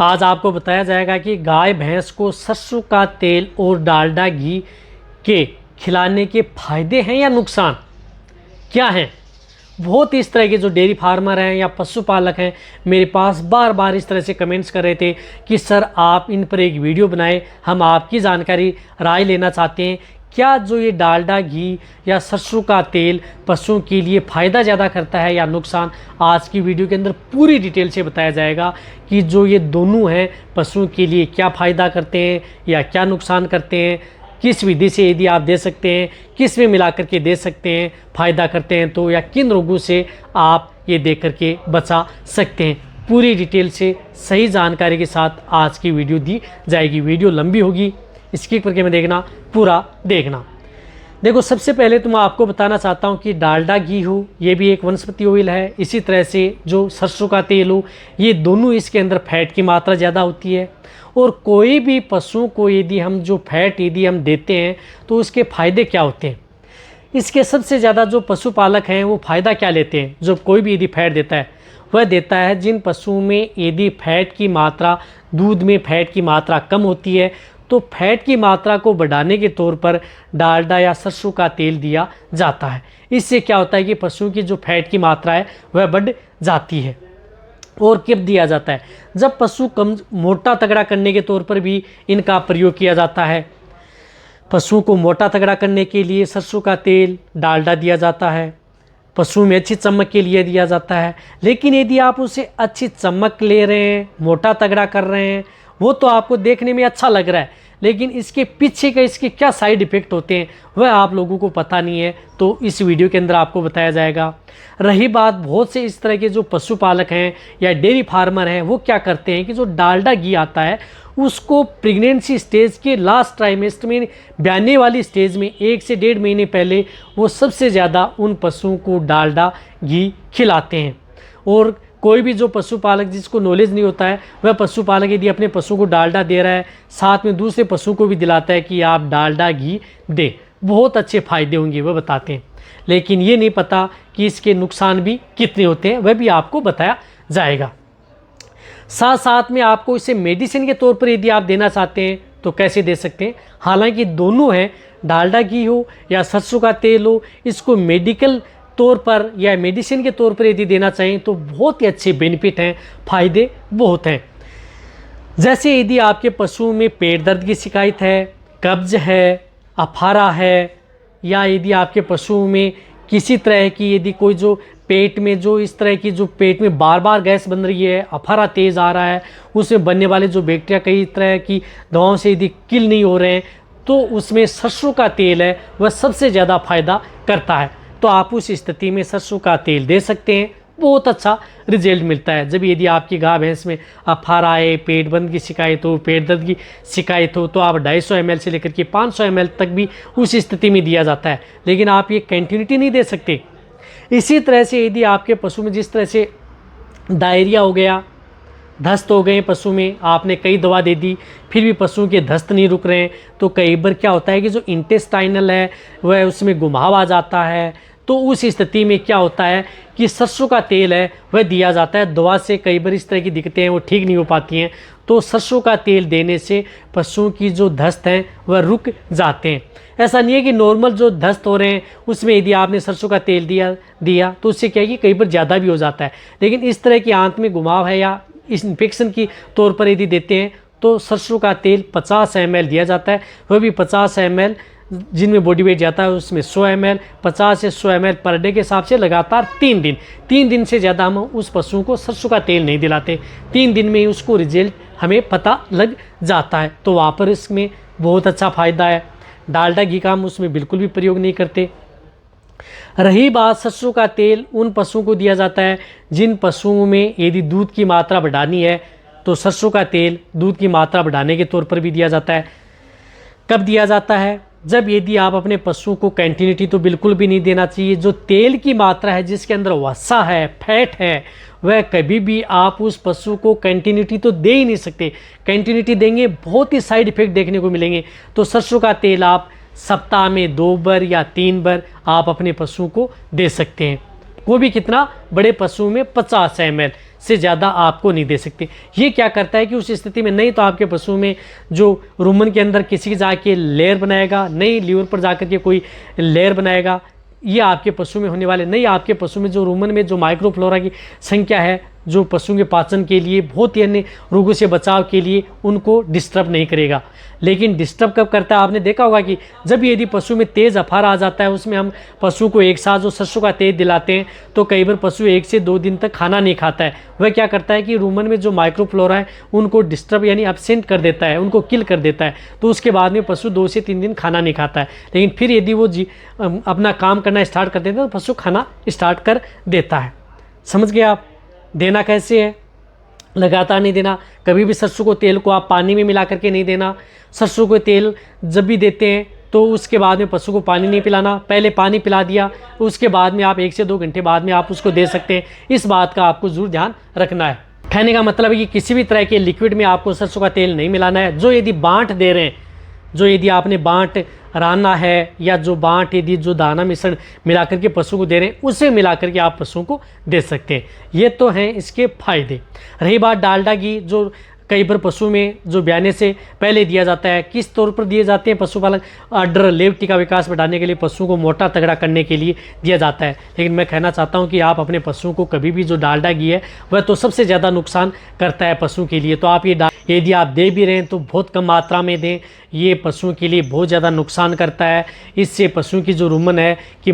आज आपको बताया जाएगा कि गाय भैंस को सरसों का तेल और डालडा घी के खिलाने के फायदे हैं या नुकसान क्या हैं। बहुत इस तरह के जो डेयरी फार्मर हैं या पशुपालक हैं मेरे पास बार बार इस तरह से कमेंट्स कर रहे थे कि सर आप इन पर एक वीडियो बनाएं, हम आपकी जानकारी राय लेना चाहते हैं। क्या जो ये डालडा घी या सरसों का तेल पशुओं के लिए फ़ायदा ज़्यादा करता है या नुकसान, आज की वीडियो के अंदर पूरी डिटेल से बताया जाएगा कि जो ये दोनों हैं पशुओं के लिए क्या फ़ायदा करते हैं या क्या नुकसान करते हैं, किस विधि से यदि आप दे सकते हैं, किस में मिला करके दे सकते हैं, फ़ायदा करते हैं तो, या किन रोगों से आप ये दे करके बचा सकते हैं। पूरी डिटेल से सही जानकारी के साथ आज की वीडियो दी जाएगी। वीडियो लंबी होगी, स्किप करके मैं देखना, पूरा देखना। देखो, सबसे पहले तो मैं आपको बताना चाहता हूँ कि डालडा घी हो ये भी एक वनस्पति ऑयल है, इसी तरह से जो सरसों का तेल हो ये दोनों, इसके अंदर फैट की मात्रा ज़्यादा होती है। और कोई भी पशु को यदि हम जो फैट यदि हम देते हैं तो उसके फ़ायदे क्या होते हैं। इसके सबसे ज़्यादा जो पशुपालक हैं वो फ़ायदा क्या लेते हैं। जो कोई भी यदि फैट देता है वह देता है जिन पशुओं में यदि फैट की मात्रा, दूध में फैट की मात्रा कम होती है तो फैट की मात्रा को बढ़ाने के तौर पर डालडा या सरसों का तेल दिया जाता है। इससे क्या होता है कि पशुओं की जो फैट की मात्रा है वह बढ़ जाती है। और कब दिया जाता है, जब पशु कम मोटा तगड़ा करने के तौर पर भी इनका प्रयोग किया जाता है। पशुओं को मोटा तगड़ा करने के लिए सरसों का तेल, डालडा दिया जाता है। पशु में अच्छी चमक के लिए दिया जाता है। लेकिन यदि आप उसे अच्छी चमक ले रहे हैं, मोटा तगड़ा कर रहे हैं, वो तो आपको देखने में अच्छा लग रहा है, लेकिन इसके पीछे का इसके क्या साइड इफ़ेक्ट होते हैं वह आप लोगों को पता नहीं है, तो इस वीडियो के अंदर आपको बताया जाएगा। रही बात बहुत से इस तरह के जो पशुपालक हैं या डेयरी फार्मर हैं, वो क्या करते हैं कि जो डालडा घी आता है उसको प्रेगनेंसी स्टेज के लास्ट ट्राइमेस्टर में, ब्याने वाली स्टेज में 1 से 1.5 महीने पहले वो सबसे ज़्यादा उन पशुओं को डालडा घी खिलाते हैं। और कोई भी जो पशुपालक जिसको नॉलेज नहीं होता है वह पशुपालक यदि अपने पशु को डालडा दे रहा है, साथ में दूसरे पशु को भी दिलाता है कि आप डालडा घी दें, बहुत अच्छे फ़ायदे होंगे वह बताते हैं। लेकिन ये नहीं पता कि इसके नुकसान भी कितने होते हैं, वह भी आपको बताया जाएगा। साथ साथ में आपको इसे मेडिसिन के तौर पर यदि आप देना चाहते हैं तो कैसे दे सकते हैं। हालांकि दोनों हैं, डालडा घी हो या सरसों का तेल हो, इसको मेडिकल तौर पर या मेडिसिन के तौर पर यदि देना चाहें तो बहुत ही अच्छे बेनिफिट हैं, फ़ायदे बहुत हैं। जैसे यदि आपके पशुओं में पेट दर्द की शिकायत है, कब्ज है, अफारा है, या यदि आपके पशुओं में किसी तरह की यदि कोई जो पेट में जो इस तरह की जो पेट में बार बार गैस बन रही है, अफारा तेज़ आ रहा है, उसमें बनने वाले जो बैक्टीरिया कई तरह की दवाओं से यदि किल नहीं हो रहे हैं तो उसमें सरसों का तेल है वह सबसे ज़्यादा फ़ायदा करता है। तो आप उस स्थिति में सरसों का तेल दे सकते हैं, बहुत अच्छा रिजल्ट मिलता है। जब यदि आपकी गाय भैंस में अफारा आए, पेट बंद की शिकायत हो, पेट दर्द की शिकायत हो तो आप 250 ml से लेकर के 500 ml तक भी उस स्थिति में दिया जाता है। लेकिन आप ये कंटिन्यूटी नहीं दे सकते। इसी तरह से यदि आपके पशु में जिस तरह से डायरिया हो गया, दस्त हो गए पशु में, आपने कई दवा दे दी फिर भी पशुओं के दस्त नहीं रुक रहे हैं, तो कई बार क्या होता है कि जो इंटेस्टाइनल है वह उसमें घुमाव आ जाता है। तो उस स्थिति में क्या होता है कि सरसों का तेल है वह दिया जाता है। दवा से कई बार इस तरह की दिक्कतें हैं वो ठीक नहीं हो पाती हैं, तो सरसों का तेल देने से पशुओं की जो दस्त हैं वह रुक जाते हैं। ऐसा नहीं है कि नॉर्मल जो दस्त हो रहे हैं उसमें यदि आपने सरसों का तेल दिया तो उससे क्या है कि कई बार ज़्यादा भी हो जाता है। लेकिन इस तरह की आंत में घुमाव है या इस इन्फेक्शन की तौर पर यदि देते हैं तो सरसों का तेल 50 ml दिया जाता है। वह भी 50 ml, जिनमें बॉडी वेट जाता है उसमें 100 ml, 50 से 100 ml पर डे के हिसाब से लगातार 3 दिन से ज़्यादा हम उस पशु को सरसों का तेल नहीं दिलाते। 3 दिन में उसको रिजल्ट हमें पता लग जाता है, तो वहाँ पर इसमें बहुत अच्छा फ़ायदा है। डालडा घी का हम उसमें बिल्कुल भी प्रयोग नहीं करते। रही बात सरसों का तेल उन पशुओं को दिया जाता है जिन पशुओं में यदि दूध की मात्रा बढ़ानी है तो सरसों का तेल दूध की मात्रा बढ़ाने के तौर पर भी दिया जाता है। कब दिया जाता है, जब यदि आप अपने पशुओं को कंटिन्यूटी तो बिल्कुल भी नहीं देना चाहिए। जो तेल की मात्रा है, जिसके अंदर वसा है, फैट है, वह कभी भी आप उस पशु को कंटिन्यूटी तो दे ही नहीं सकते। कंटिन्यूटी देंगे बहुत ही साइड इफेक्ट देखने को मिलेंगे। तो सरसों का तेल आप सप्ताह में 2 बार या 3 बार आप अपने पशु को दे सकते हैं। वो भी कितना, बड़े पशु में 50 ml, से ज़्यादा आपको नहीं दे सकते। ये क्या करता है कि उस स्थिति में नहीं तो आपके पशु में जो रुमन के अंदर किसी जाके लेयर बनाएगा, नहीं लीवर पर जाकर के कोई लेयर बनाएगा, ये आपके पशु में होने वाले नहीं। आपके पशु में जो रुमन में जो माइक्रोफ्लोरा की संख्या है, जो पशुओं के पाचन के लिए बहुत ही अन्य रोगों से बचाव के लिए उनको डिस्टर्ब नहीं करेगा। लेकिन डिस्टर्ब कब करता है, आपने देखा होगा कि जब यदि पशु में तेज़ अफार आ जाता है, उसमें हम पशु को एक साथ जो सरसों का तेल दिलाते हैं तो कई बार पशु 1 से 2 दिन तक खाना नहीं खाता है। वह क्या करता है कि रुमन में जो माइक्रोफ्लोरा है उनको डिस्टर्ब यानी एब्सेंट कर देता है, उनको किल कर देता है। तो उसके बाद में पशु 2 से 3 दिन खाना नहीं खाता है। लेकिन फिर यदि वो अपना काम करना स्टार्ट कर देता है तो पशु खाना स्टार्ट कर देता है। समझ गए आप? देना कैसे है, लगातार नहीं देना। कभी भी सरसों को तेल को आप पानी में मिला करके नहीं देना। सरसों को तेल जब भी देते हैं तो उसके बाद में पशु को पानी नहीं पिलाना। पहले पानी पिला दिया, उसके बाद में आप 1 से 2 घंटे बाद में आप उसको दे सकते हैं। इस बात का आपको जरूर ध्यान रखना है। कहने का मतलब है कि किसी भी तरह के लिक्विड में आपको सरसों का तेल नहीं मिलाना है। जो यदि बांट दे रहे हैं, जो यदि आपने बांट राना है या जो बांट यदि जो दाना मिश्रण मिला करके पशु को दे रहे हैं, उसे मिला करके आप पशुओं को दे सकते हैं। ये तो हैं इसके फायदे। रही बात डालडा घी, जो कई बार पशु में जो ब्याने से पहले दिया जाता है, किस तौर पर दिए जाते हैं पशुपालक अडर लेवटी का विकास बढ़ाने के लिए, पशुओं को मोटा तगड़ा करने के लिए दिया जाता है। लेकिन मैं कहना चाहता हूं कि आप अपने पशुओं को कभी भी जो डालडा घी है वह तो सबसे ज़्यादा नुकसान करता है पशु के लिए। तो आप ये यदि आप दे भी रहे हैं तो बहुत कम मात्रा में दें। ये पशुओं के लिए बहुत ज़्यादा नुकसान करता है। इससे पशुओं की जो रुमन है कि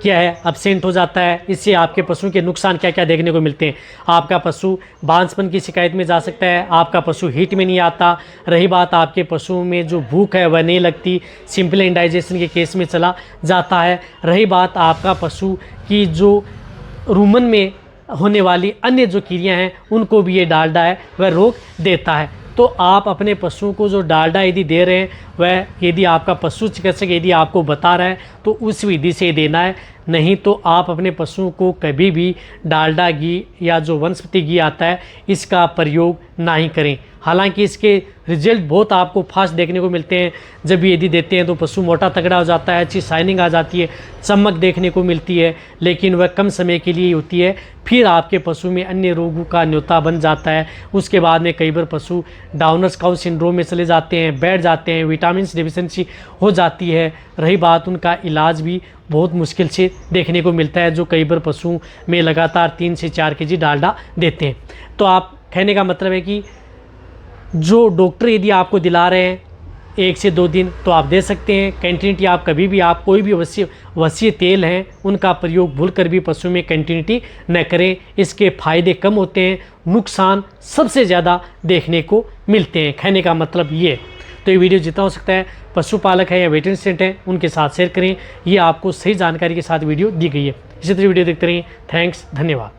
क्या है एब्सेंट हो जाता है। इससे आपके पशु के नुकसान क्या क्या देखने को मिलते हैं। आपका पशु बांझपन की शिकायत में जा सकता है, आपका पशु हीट में नहीं आता। रही बात आपके पशुओं में जो भूख है वह नहीं लगती, सिंपल इंडाइजेशन के केस में चला जाता है। रही बात आपका पशु की जो रुमन में होने वाली अन्य जो क्रियाएं हैं उनको भी ये डालडा है वह रोक देता है। तो आप अपने पशुओं को जो डालडा यदि दे रहे हैं वह यदि आपका पशु चिकित्सक यदि आपको बता रहा है तो उस विधि से देना है। नहीं तो आप अपने पशुओं को कभी भी डालडा घी या जो वनस्पति घी आता है इसका प्रयोग ना ही करें। हालांकि इसके रिजल्ट बहुत आपको फास्ट देखने को मिलते हैं। जब यदि देते हैं तो पशु मोटा तगड़ा हो जाता है, अच्छी शाइनिंग आ जाती है, चमक देखने को मिलती है, लेकिन वह कम समय के लिए होती है। फिर आपके पशु में अन्य रोगों का न्योता बन जाता है। उसके बाद में कई बार पशु डाउनर्स काउ सिंड्रोम में चले जाते हैं, बैठ जाते हैं, विटामिन डिफिशेंसी हो जाती है। रही बात उनका इलाज भी बहुत मुश्किल से देखने को मिलता है, जो कई बार पशुओं में लगातार 3 से 4 केजी डालडा देते हैं। तो आप कहने का मतलब है कि जो डॉक्टर यदि आपको दिला रहे हैं 1 से 2 दिन तो आप दे सकते हैं। कंटिन्यूटी आप कभी भी आप कोई भी वसीय तेल हैं उनका प्रयोग भूल कर भी पशु में कंटिन्यूटी न करें। इसके फायदे कम होते हैं, नुकसान सबसे ज़्यादा देखने को मिलते हैं। कहने का मतलब ये। तो ये वीडियो जितना हो सकता है पशुपालक है या वेटरनरी असिस्टेंट हैं उनके साथ शेयर करें। ये आपको सही जानकारी के साथ वीडियो दी गई है। इसी तरह वीडियो देखते रहिए। थैंक्स, धन्यवाद।